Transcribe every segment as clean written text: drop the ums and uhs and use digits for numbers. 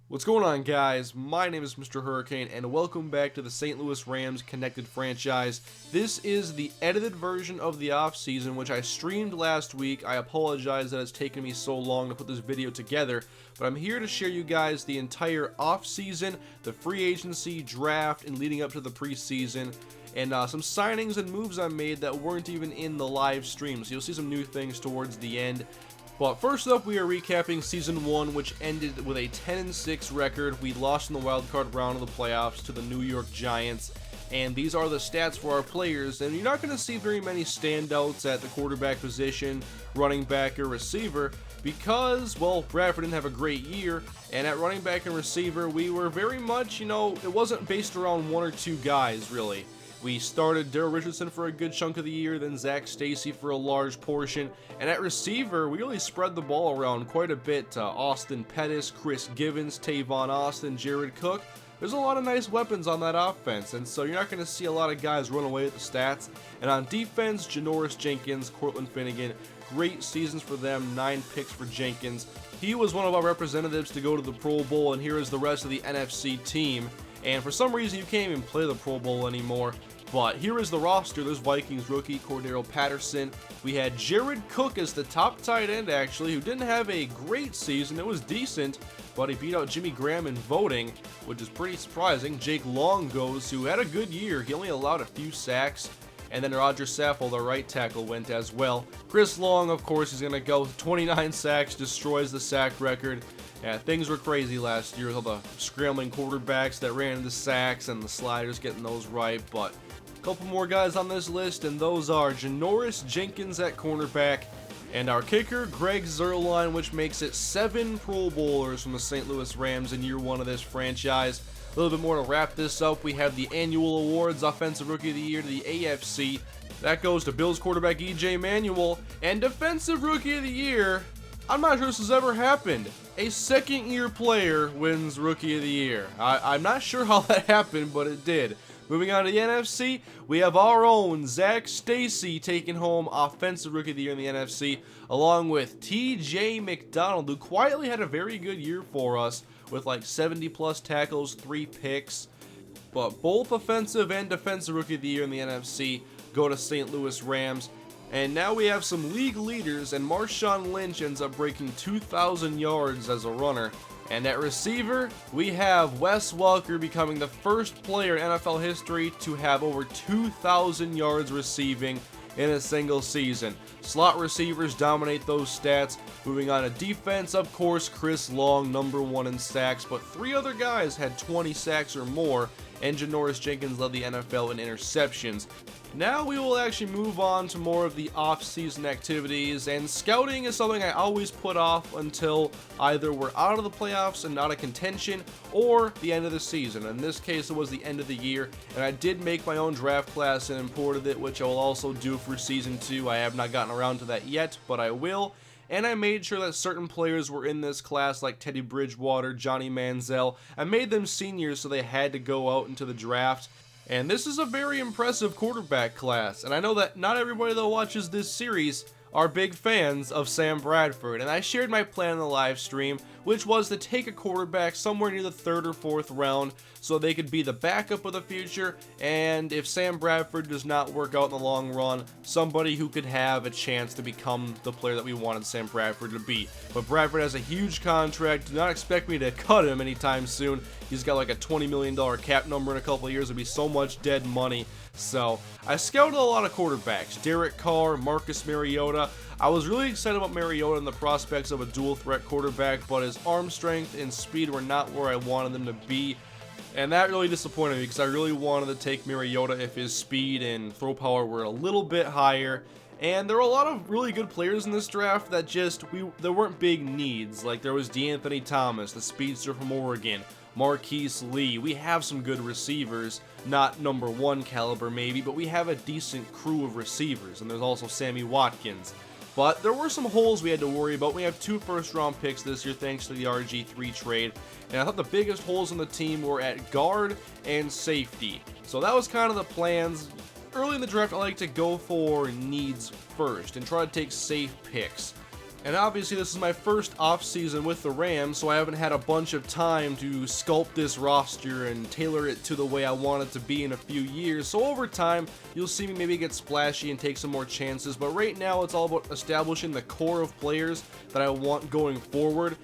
What's going on, guys? My name is MrHurriicane, and welcome back to the St. Louis Rams Connected franchise. This is the edited version of the offseason, which I streamed last week. I apologize that it's taken me so long to put this video together, but I'm here to share you guys the entire offseason, the free agency, draft, and leading up to the preseason, and some signings and moves I made that weren't even in the live stream, so you'll see some new things towards the end. But first up, we are recapping Season 1, which ended with a 10-6 record. We lost in the wildcard round of the playoffs to the New York Giants, and these are the stats for our players. And you're not going to see very many standouts at the quarterback position, running back, or receiver, because, well, Bradford didn't have a great year, and at running back and receiver, we were very much, it wasn't based around one or two guys, really. We started Daryl Richardson for a good chunk of the year, then Zach Stacy for a large portion, and at receiver, we really spread the ball around quite a bit. Austin Pettis, Chris Givens, Tavon Austin, Jared Cook. There's a lot of nice weapons on that offense, and so you're not going to see a lot of guys run away with the stats. And on defense, Janoris Jenkins, Cortland Finnegan, great seasons for them, 9 picks for Jenkins. He was one of our representatives to go to the Pro Bowl, and here is the rest of the NFC team. And for some reason, you can't even play the Pro Bowl anymore. But here is the roster. There's Vikings rookie Cordero Patterson. We had Jared Cook as the top tight end, actually, who didn't have a great season. It was decent, but he beat out Jimmy Graham in voting, which is pretty surprising. Jake Long goes, who had a good year. He only allowed a few sacks. And then Roger Saffold, our right tackle, went as well. Chris Long, of course, is going to go 29 sacks, destroys the sack record. Yeah, things were crazy last year with all the scrambling quarterbacks that ran into sacks and the sliders getting those right. But a couple more guys on this list, and those are Janoris Jenkins at cornerback, and our kicker, Greg Zuerlein, which makes it 7 Pro Bowlers from the St. Louis Rams in year 1 of this franchise. A little bit more to wrap this up. We have the annual awards, Offensive Rookie of the Year to the AFC. That goes to Bills quarterback E.J. Manuel, and Defensive Rookie of the Year. I'm not sure this has ever happened. A second-year player wins Rookie of the Year. I'm not sure how that happened, but it did. Moving on to the NFC, we have our own Zach Stacy taking home Offensive Rookie of the Year in the NFC, along with T.J. McDonald, who quietly had a very good year for us with like 70-plus tackles, 3 picks. But both Offensive and Defensive Rookie of the Year in the NFC go to St. Louis Rams. And now we have some league leaders, and Marshawn Lynch ends up breaking 2,000 yards as a runner. And at receiver, we have Wes Welker becoming the first player in NFL history to have over 2,000 yards receiving in a single season. Slot receivers dominate those stats. Moving on to defense, of course, Chris Long, #1 in sacks, but 3 other guys had 20 sacks or more, and Janoris Jenkins led the NFL in interceptions. Now we will actually move on to more of the off-season activities, and scouting is something I always put off until either we're out of the playoffs and out of contention, or the end of the season. In this case, it was the end of the year, and I did make my own draft class and imported it, which I will also do for Season 2. I have not gotten around to that yet, but I will. And I made sure that certain players were in this class, like Teddy Bridgewater, Johnny Manziel. I made them seniors, so they had to go out into the draft. And this is a very impressive quarterback class, and I know that not everybody that watches this series are big fans of Sam Bradford, and I shared my plan in the live stream, which was to take a quarterback somewhere near the 3rd or 4th round so they could be the backup of the future, and if Sam Bradford does not work out in the long run, somebody who could have a chance to become the player that we wanted Sam Bradford to be. But Bradford has a huge contract. Do not expect me to cut him anytime soon. He's got like a $20 million cap number in a couple of years. It'd be so much dead money. So I scouted a lot of quarterbacks. Derek Carr, Marcus Mariota. I was really excited about Mariota and the prospects of a dual threat quarterback, but his arm strength and speed were not where I wanted them to be. And that really disappointed me because I really wanted to take Mariota if his speed and throw power were a little bit higher. And there were a lot of really good players in this draft that there weren't big needs. Like there was DeAnthony Thomas, the speedster from Oregon, Marquise Lee. We have some good receivers, not #1 caliber maybe, but we have a decent crew of receivers. And there's also Sammy Watkins. But there were some holes we had to worry about. We have 2 first-round picks this year thanks to the RG3 trade. And I thought the biggest holes on the team were at guard and safety. So that was kind of the plans. Early in the draft, I like to go for needs first and try to take safe picks. And obviously this is my first offseason with the Rams, so I haven't had a bunch of time to sculpt this roster and tailor it to the way I want it to be in a few years. So over time, you'll see me maybe get splashy and take some more chances, but right now it's all about establishing the core of players that I want going forward.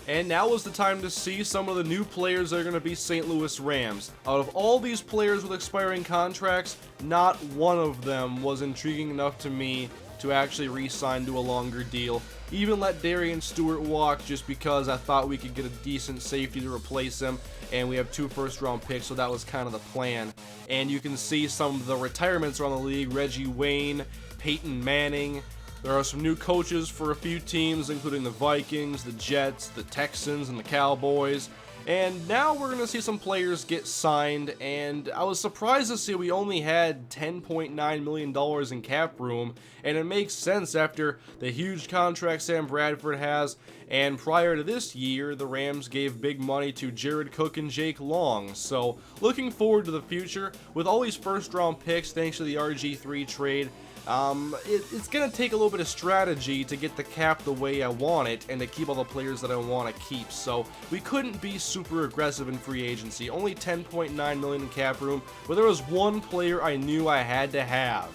And now is the time to see some of the new players that are going to be St. Louis Rams. Out of all these players with expiring contracts, not one of them was intriguing enough to me to actually re-sign to a longer deal. Even let Darian Stewart walk just because I thought we could get a decent safety to replace him, and we have 2 first-round picks, so that was kind of the plan. And you can see some of the retirements around the league: Reggie Wayne, Peyton Manning. There are some new coaches for a few teams, including the Vikings, the Jets, the Texans, and the Cowboys. And now we're going to see some players get signed, and I was surprised to see we only had $10.9 million in cap room, and it makes sense after the huge contract Sam Bradford has, and prior to this year, the Rams gave big money to Jared Cook and Jake Long. So looking forward to the future, with all these first round picks thanks to the RG3 trade. It's going to take a little bit of strategy to get the cap the way I want it and to keep all the players that I want to keep. So we couldn't be super aggressive in free agency. Only $10.9 million in cap room, but there was one player I knew I had to have,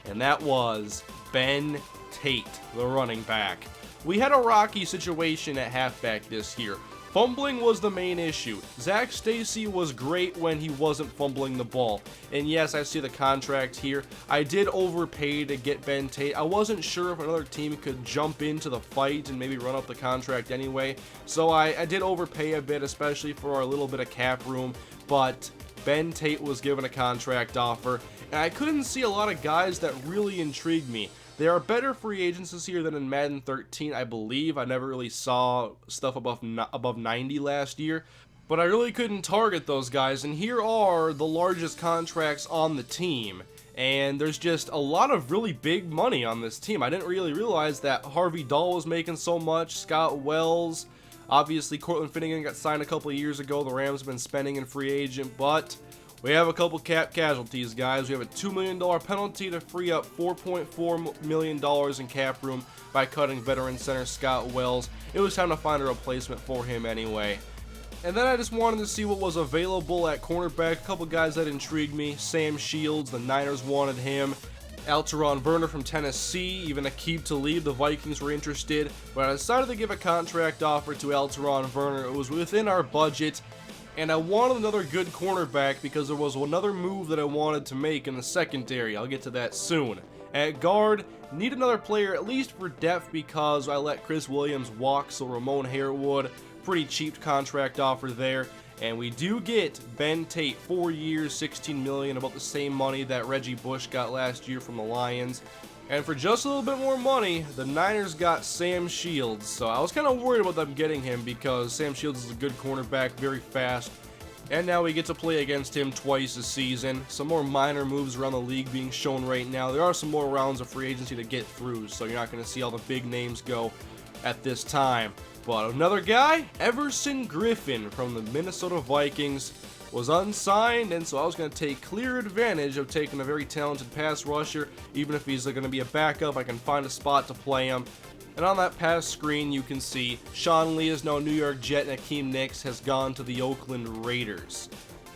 and that was Ben Tate, the running back. We had a rocky situation at halfback this year. Fumbling was the main issue. Zach Stacy was great when he wasn't fumbling the ball. And yes, I see the contract here. I did overpay to get Ben Tate. I wasn't sure if another team could jump into the fight and maybe run up the contract anyway. So I did overpay a bit, especially for our little bit of cap room. But Ben Tate was given a contract offer, and I couldn't see a lot of guys that really intrigued me. There are better free agents this year than in Madden 13, I believe. I never really saw stuff above 90 last year, but I really couldn't target those guys, and here are the largest contracts on the team. And there's just a lot of really big money on this team. I didn't really realize that Harvey Dahl was making so much, Scott Wells. Obviously, Cortland Finnegan got signed a couple of years ago. The Rams have been spending in free agent, but we have a couple cap casualties, guys. We have a $2 million penalty to free up $4.4 million in cap room by cutting veteran center Scott Wells. It was time to find a replacement for him anyway. And then I just wanted to see what was available at cornerback. A couple guys that intrigued me. Sam Shields, the Niners wanted him. Alteron Werner from Tennessee, even Aqib Talib, the Vikings were interested. But I decided to give a contract offer to Alteron Werner. It was within our budget. And I wanted another good cornerback because there was another move that I wanted to make in the secondary. I'll get to that soon. At guard, need another player at least for depth because I let Chris Williams walk, so Ramon Harewood, pretty cheap contract offer there. And we do get Ben Tate, 4 years, $16 million, about the same money that Reggie Bush got last year from the Lions. And for just a little bit more money, the Niners got Sam Shields. So I was kind of worried about them getting him because Sam Shields is a good cornerback, very fast. And now we get to play against him twice a season. Some more minor moves around the league being shown right now. There are some more rounds of free agency to get through, so you're not going to see all the big names go at this time. But another guy, Everson Griffin from the Minnesota Vikings, was unsigned, and so I was going to take clear advantage of taking a very talented pass rusher. Even if he's going to be a backup, I can find a spot to play him. And on that pass screen, you can see Sean Lee is now a New York Jet, and Akeem Nicks has gone to the Oakland Raiders.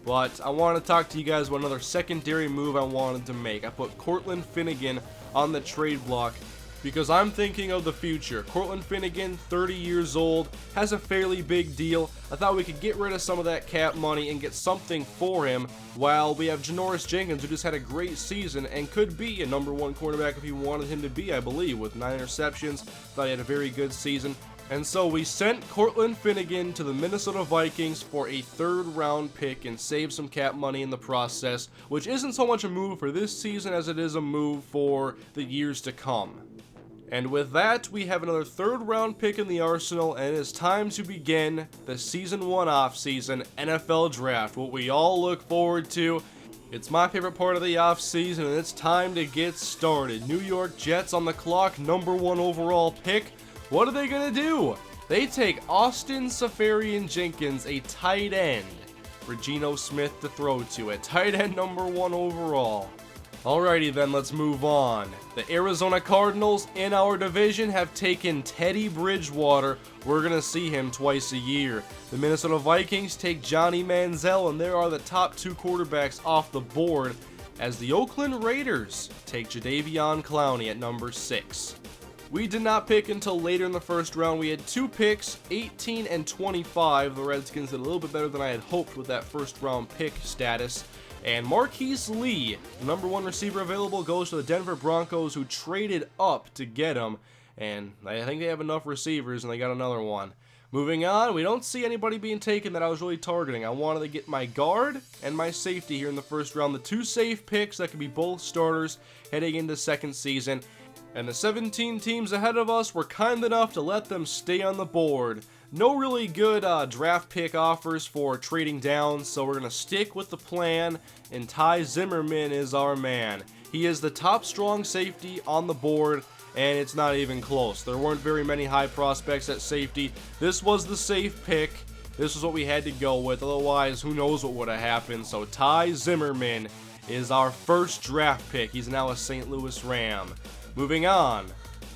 But I want to talk to you guys about another secondary move I wanted to make. I put Cortland Finnegan on the trade block because I'm thinking of the future. Cortland Finnegan, 30 years old, has a fairly big deal. I thought we could get rid of some of that cap money and get something for him, while we have Janoris Jenkins, who just had a great season and could be a #1 quarterback if he wanted him to be, I believe, with 9 interceptions. Thought he had a very good season. And so we sent Cortland Finnegan to the Minnesota Vikings for a 3rd round pick and saved some cap money in the process, which isn't so much a move for this season as it is a move for the years to come. And with that, we have another 3rd round pick in the arsenal, and it is time to begin the Season 1 offseason NFL Draft, what we all look forward to. It's my favorite part of the offseason, and it's time to get started. New York Jets on the clock, #1 overall pick. What are they going to do? They take Austin Seferian-Jenkins, a tight end, for Geno Smith to throw to, at tight end #1 overall. Alrighty then, let's move on. The Arizona Cardinals in our division have taken Teddy Bridgewater. We're going to see him twice a year. The Minnesota Vikings take Johnny Manziel, and there are the top 2 quarterbacks off the board, as the Oakland Raiders take Jadeveon Clowney at number 6. We did not pick until later in the first round. We had 2 picks, 18 and 25. The Redskins did a little bit better than I had hoped with that first round pick status. And Marquise Lee, the number 1 receiver available, goes to the Denver Broncos, who traded up to get him. And I think they have enough receivers, and they got another one. Moving on, we don't see anybody being taken that I was really targeting. I wanted to get my guard and my safety here in the first round. The 2 safe picks that could be both starters heading into second season. And the 17 teams ahead of us were kind enough to let them stay on the board. No really good draft pick offers for trading down, so we're going to stick with the plan, and Ty Zimmerman is our man. He is the top strong safety on the board, and it's not even close. There weren't very many high prospects at safety. This was the safe pick. This is what we had to go with, otherwise who knows what would have happened. So Ty Zimmerman is our first draft pick. He's now a St. Louis Ram. Moving on.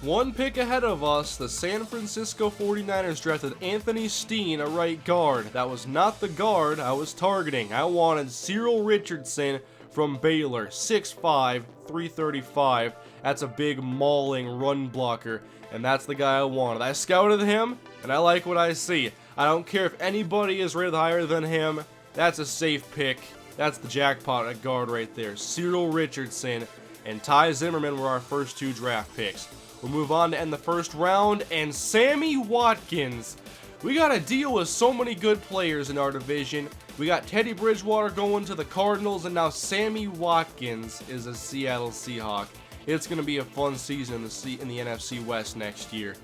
1 pick ahead of us, the San Francisco 49ers drafted Anthony Steen, a right guard. That was not the guard I was targeting. I wanted Cyril Richardson from Baylor, 6'5", 335. That's a big mauling run blocker, and that's the guy I wanted. I scouted him, and I like what I see. I don't care if anybody is rated higher than him. That's a safe pick. That's the jackpot at guard right there. Cyril Richardson and Ty Zimmerman were our first 2 draft picks. We'll move on to end the first round, and Sammy Watkins. We got to deal with so many good players in our division. We got Teddy Bridgewater going to the Cardinals, and now Sammy Watkins is a Seattle Seahawk. It's going to be a fun season in the NFC West next year.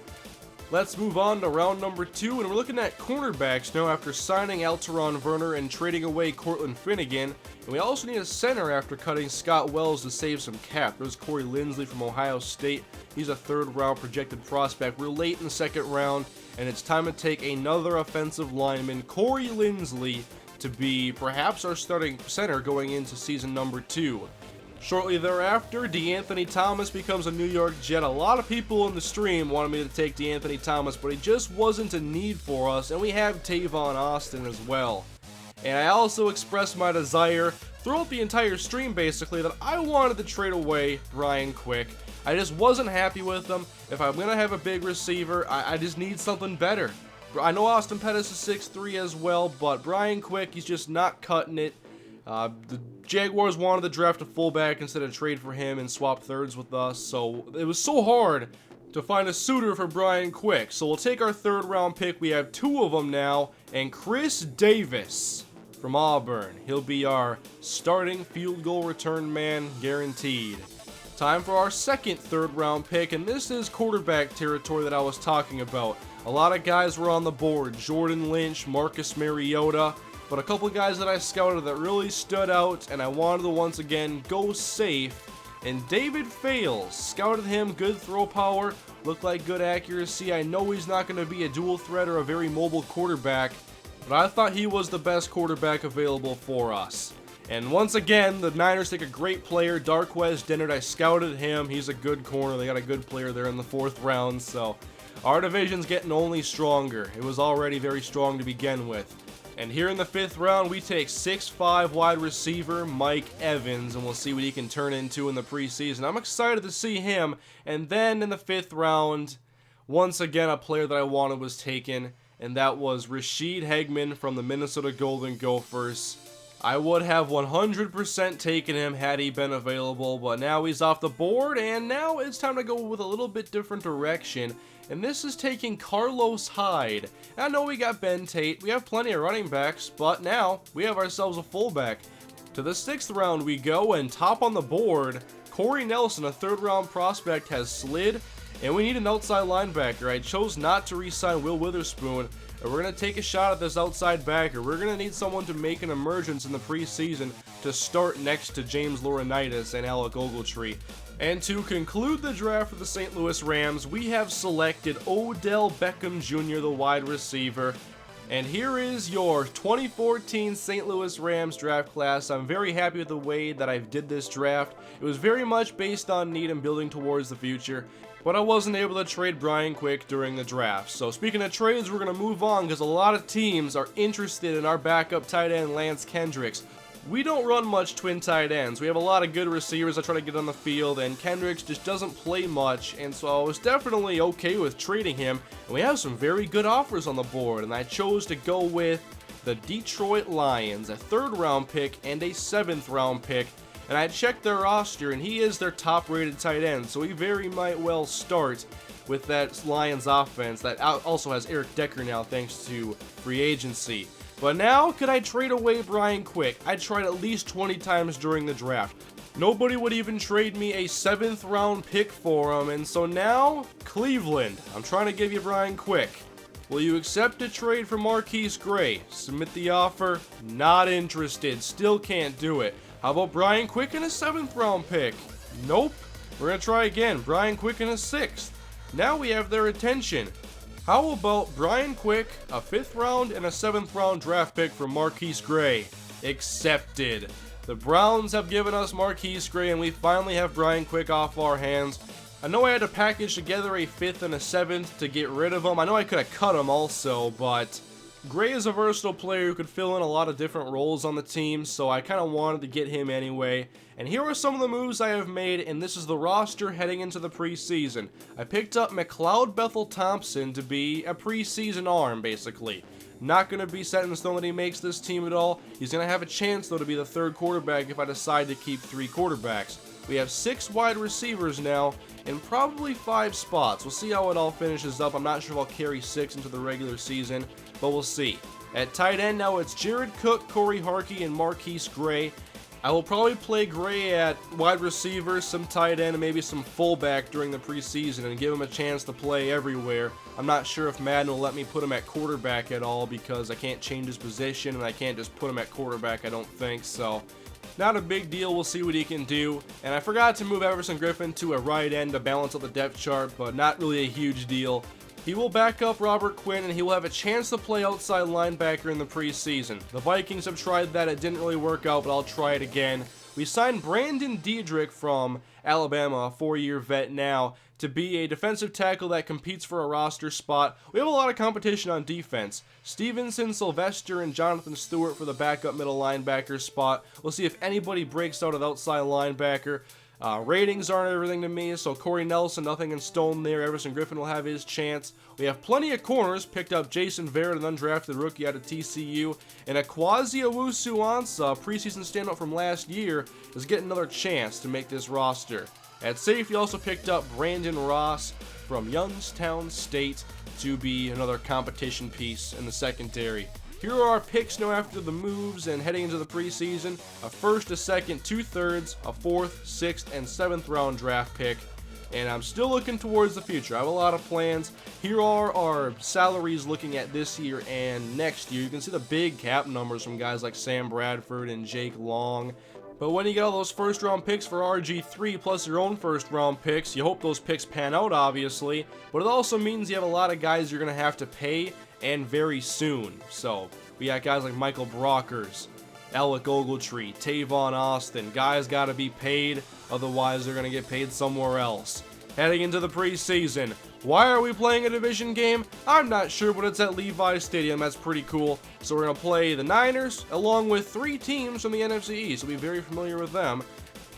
Let's move on to round number 2, and we're looking at cornerbacks now after signing Alteron Werner and trading away Cortland Finnegan. And we also need a center after cutting Scott Wells to save some cap. There's Corey Linsley from Ohio State. He's a 3rd round projected prospect. We're late in the 2nd round, and it's time to take another offensive lineman, Corey Linsley, to be perhaps our starting center going into season number 2. Shortly thereafter, DeAnthony Thomas becomes a New York Jet. A lot of people in the stream wanted me to take DeAnthony Thomas, but he just wasn't a need for us, and we have Tavon Austin as well. And I also expressed my desire throughout the entire stream, basically, that I wanted to trade away Brian Quick. I just wasn't happy with him. If I'm going to have a big receiver, I just need something better. I know Austin Pettis is 6'3" as well, but Brian Quick, he's just not cutting it. The Jaguars wanted to draft a fullback instead of trade for him and swap thirds with us, so it was so hard to find a suitor for Brian Quick. So we'll take our 3rd round pick. We have 2 of them now, and Chris Davis from Auburn. He'll be our starting field goal return man, guaranteed. Time for our 2nd 3rd round pick, and this is quarterback territory that I was talking about. A lot of guys were on the board: Jordan Lynch, Marcus Mariota, but a couple guys that I scouted that really stood out, and I wanted to once again go safe. And David Fales, scouted him, good throw power, looked like good accuracy. I know he's not going to be a dual threat or a very mobile quarterback, but I thought he was the best quarterback available for us. And once again, the Niners take a great player, Darqueze Dennard. I scouted him. He's a good corner. They got a good player there in the 4th round, so our division's getting only stronger. It was already very strong to begin with. And here in the 5th round, we take 6'5" wide receiver Mike Evans, and we'll see what he can turn into in the preseason. I'm excited to see him. And then in the 5th round, once again, a player that I wanted was taken, and that was Rashid Hegman from the Minnesota Golden Gophers. I would have 100% taken him had he been available, but now he's off the board, and now it's time to go with a little bit different direction. And this is taking Carlos Hyde. I know we got Ben Tate, we have plenty of running backs, but now we have ourselves a fullback. To the 6th round we go, and top on the board, Corey Nelson, a 3rd round prospect, has slid, and we need an outside linebacker. I chose not to re-sign Will Witherspoon, and we're going to take a shot at this outside backer. We're going to need someone to make an emergence in the preseason to start next to James Laurinaitis and Alec Ogletree. And to conclude the draft for the St. Louis Rams, we have selected Odell Beckham Jr., the wide receiver. And here is your 2014 St. Louis Rams draft class. I'm very happy with the way that I did this draft. It was very much based on need and building towards the future, but I wasn't able to trade Brian Quick during the draft. So speaking of trades, we're going to move on because a lot of teams are interested in our backup tight end Lance Kendricks. We don't run much twin tight ends. We have a lot of good receivers I try to get on the field, and Kendricks just doesn't play much, and so I was definitely okay with trading him. And we have some very good offers on the board, and I chose to go with the Detroit Lions, a 3rd round pick and a 7th round pick. And I checked their roster, and he is their top rated tight end, so he very might well start with that Lions offense that also has Eric Decker now thanks to free agency. But now, could I trade away Brian Quick? I tried at least 20 times during the draft. Nobody would even trade me a 7th round pick for him, and so now, Cleveland, I'm trying to give you Brian Quick. Will you accept a trade for Marquise Gray? Submit the offer. Not interested. Still can't do it. How about Brian Quick and a 7th round pick? Nope. We're going to try again. Brian Quick and a 6th. Now we have their attention. How about Brian Quick, a 5th round, and a 7th round draft pick for Marquise Gray? Accepted. The Browns have given us Marquise Gray, and we finally have Brian Quick off our hands. I know I had to package together a 5th and a 7th to get rid of him. I know I could have cut him also, but Gray is a versatile player who could fill in a lot of different roles on the team, so I kind of wanted to get him anyway. And here are some of the moves I have made, and this is the roster heading into the preseason. I picked up McLeod Bethel-Thompson to be a preseason arm, basically. Not going to be set in stone that he makes this team at all. He's going to have a chance, though, to be the 3rd quarterback if I decide to keep 3 quarterbacks. We have 6 wide receivers now, and probably 5 spots. We'll see how it all finishes up. I'm not sure if I'll carry 6 into the regular season, but we'll see. At tight end now, it's Jared Cook, Corey Harkey, and Marquise Gray. I will probably play Gray at wide receiver, some tight end, and maybe some fullback during the preseason and give him a chance to play everywhere. I'm not sure if Madden will let me put him at quarterback at all because I can't change his position and I can't just put him at quarterback, I don't think, so not a big deal. We'll see what he can do. And I forgot to move Everson Griffin to a right end to balance out the depth chart, but not really a huge deal. He will back up Robert Quinn, and he will have a chance to play outside linebacker in the preseason. The Vikings have tried that. It didn't really work out, but I'll try it again. We signed Brandon Diedrich from Alabama, a 4-year vet now, to be a defensive tackle that competes for a roster spot. We have a lot of competition on defense. Stevenson, Sylvester, and Jonathan Stewart for the backup middle linebacker spot. We'll see if anybody breaks out of outside linebacker. Ratings aren't everything to me, so Corey Nelson, nothing in stone there. Everson Griffin will have his chance. We have plenty of corners. Picked up Jason Verrett, an undrafted rookie out of TCU. And Akwazi Owusu-Ansah, preseason standout from last year, is getting another chance to make this roster. At safety, also picked up Brandon Ross from Youngstown State to be another competition piece in the secondary. Here are our picks now after the moves and heading into the preseason. A 1st, a 2nd, 2/3, a 4th, 6th, and 7th round draft pick. And I'm still looking towards the future. I have a lot of plans. Here are our salaries looking at this year and next year. You can see the big cap numbers from guys like Sam Bradford and Jake Long. But when you get all those 1st round picks for RG3 plus your own 1st round picks, you hope those picks pan out, obviously. But it also means you have a lot of guys you're going to have to pay, and very soon. So we got guys like Michael Brockers, Alec Ogletree, Tavon Austin. Guys got to be paid, otherwise they're going to get paid somewhere else. Heading into the preseason. Why are we playing a division game? I'm not sure, but it's at Levi Stadium. That's pretty cool. So we're going to play the Niners along with 3 teams from the NFC East. We'll be very familiar with them.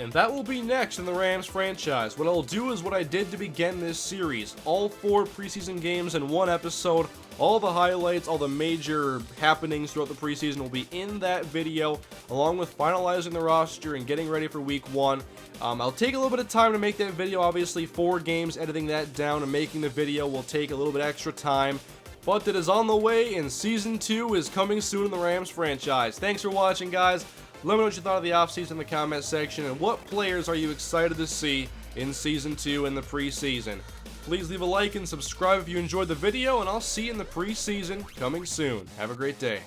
And that will be next in the Rams franchise. What I'll do is what I did to begin this series. All 4 preseason games in one episode. All the highlights, all the major happenings throughout the preseason will be in that video, along with finalizing the roster and getting ready for week 1. I'll take a little bit of time to make that video. Obviously, 4 games, editing that down and making the video will take a little bit extra time. But it is on the way, and Season 2 is coming soon in the Rams franchise. Thanks for watching, guys. Let me know what you thought of the offseason in the comment section, and what players are you excited to see in Season 2 in the preseason. Please leave a like and subscribe if you enjoyed the video, and I'll see you in the preseason coming soon. Have a great day.